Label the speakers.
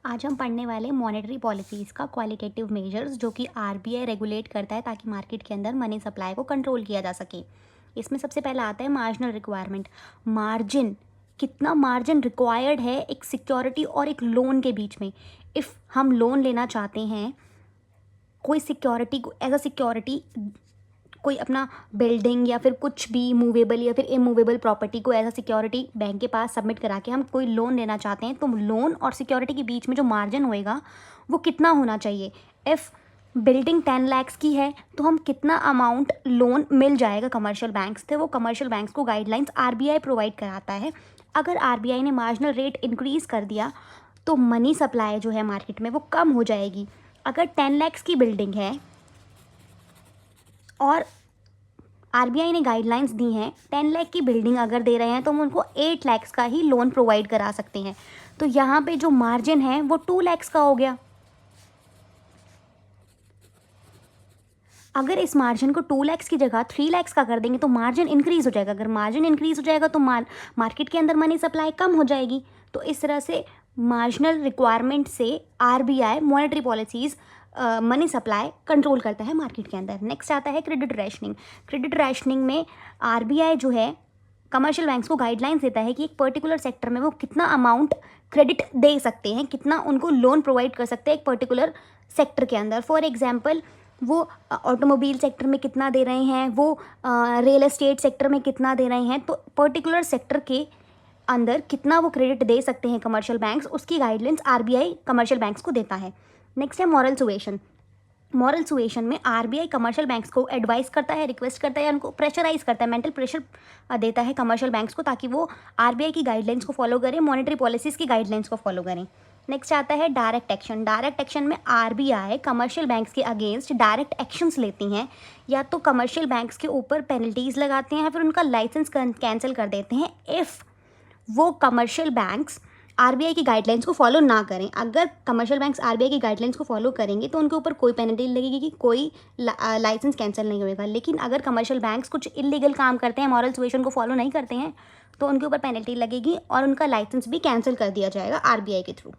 Speaker 1: आज हम पढ़ने वाले मॉनेटरी पॉलिसीज़ का क्वालिटेटिव मेजर्स जो कि आरबीआई रेगुलेट करता है ताकि मार्केट के अंदर मनी सप्लाई को कंट्रोल किया जा सके। इसमें सबसे पहला आता है मार्जिनल रिक्वायरमेंट। मार्जिन, कितना मार्जिन रिक्वायर्ड है एक सिक्योरिटी और एक लोन के बीच में। इफ़ हम लोन लेना चाहते हैं कोई सिक्योरिटी को एज अ सिक्योरिटी, कोई अपना बिल्डिंग या फिर कुछ भी मूवेबल या फिर इमूवेबल प्रॉपर्टी को एज अ सिक्योरिटी बैंक के पास सबमिट करा के हम कोई लोन लेना चाहते हैं, तो लोन और सिक्योरिटी के बीच में जो मार्जिन होएगा वो कितना होना चाहिए। इफ़ बिल्डिंग 10 लाख की है तो हम कितना अमाउंट लोन मिल जाएगा कमर्शियल बैंक्स से, वो कमर्शियल बैंक्स को गाइडलाइंस आरबीआई प्रोवाइड कराता है। अगर आरबीआई ने मार्जिनल रेट इंक्रीज़ कर दिया तो मनी सप्लाई जो है मार्केट में वो कम हो जाएगी। अगर 10 लाख की बिल्डिंग है और आरबीआई ने गाइडलाइंस दी हैं 10 लाख की बिल्डिंग अगर दे रहे हैं तो हम उनको 8 लाख का ही लोन प्रोवाइड करा सकते हैं, तो यहाँ पे जो मार्जिन है वो 2 लाख का हो गया। अगर इस मार्जिन को 2 लाख की जगह 3 लाख का कर देंगे तो मार्जिन इंक्रीज़ हो जाएगा। अगर मार्जिन इंक्रीज़ हो जाएगा तो मार्केट के अंदर मनी सप्लाई कम हो जाएगी। तो इस तरह से मार्जिनल रिक्वायरमेंट से RBI monetary policies money supply control करता है मार्केट के अंदर। नेक्स्ट आता है क्रेडिट रैशनिंग। क्रेडिट रैशनिंग में आरबीआई जो है कमर्शियल बैंक्स को गाइडलाइंस देता है कि एक पर्टिकुलर सेक्टर में वो कितना अमाउंट क्रेडिट दे सकते हैं, कितना उनको लोन प्रोवाइड कर सकते हैं एक पर्टिकुलर सेक्टर के अंदर। फॉर एग्जांपल वो ऑटोमोबाइल सेक्टर में कितना दे रहे हैं, वो रियल एस्टेट सेक्टर में कितना दे रहे हैं, तो पर्टिकुलर सेक्टर के अंदर कितना वो क्रेडिट दे सकते हैं कमर्शियल बैंक्स, उसकी गाइडलाइंस आरबीआई कमर्शियल बैंक्स को देता है। नेक्स्ट है मॉरल सुएशन। मॉरल सुएशन में आरबीआई कमर्शियल बैंक्स को एडवाइस करता है, रिक्वेस्ट करता है या उनको प्रेशराइज करता है, मेंटल प्रेशर देता है कमर्शियल बैंक्स को ताकि वो आरबीआई की गाइडलाइंस को फॉलो करें, मॉनेटरी पॉलिसीज़ की गाइडलाइंस को फॉलो करें। नेक्स्ट आता है डायरेक्ट एक्शन। डायरेक्ट एक्शन में आरबीआई कमर्शियल बैंक्स के अगेंस्ट डायरेक्ट एक्शंस लेती हैं, या तो कमर्शियल बैंक्स के ऊपर पेनल्टीज़ लगाते हैं या फिर उनका लाइसेंस कैंसिल कर देते हैं इफ़ वो कमर्शियल बैंक्स आरबीआई की गाइडलाइंस को फॉलो ना करें। अगर कमर्शियल बैंक्स आरबीआई की गाइडलाइंस को फॉलो करेंगे तो उनके ऊपर कोई पेनल्टी लगेगी कि कोई लाइसेंस कैंसिल नहीं होएगा। लेकिन अगर कमर्शियल बैंक्स कुछ इलीगल काम करते हैं, मॉरल सुएशन को फॉलो नहीं करते हैं, तो उनके ऊपर पेनल्टी लगेगी और उनका लाइसेंस भी कैंसिल कर दिया जाएगा आरबीआई के थ्रू।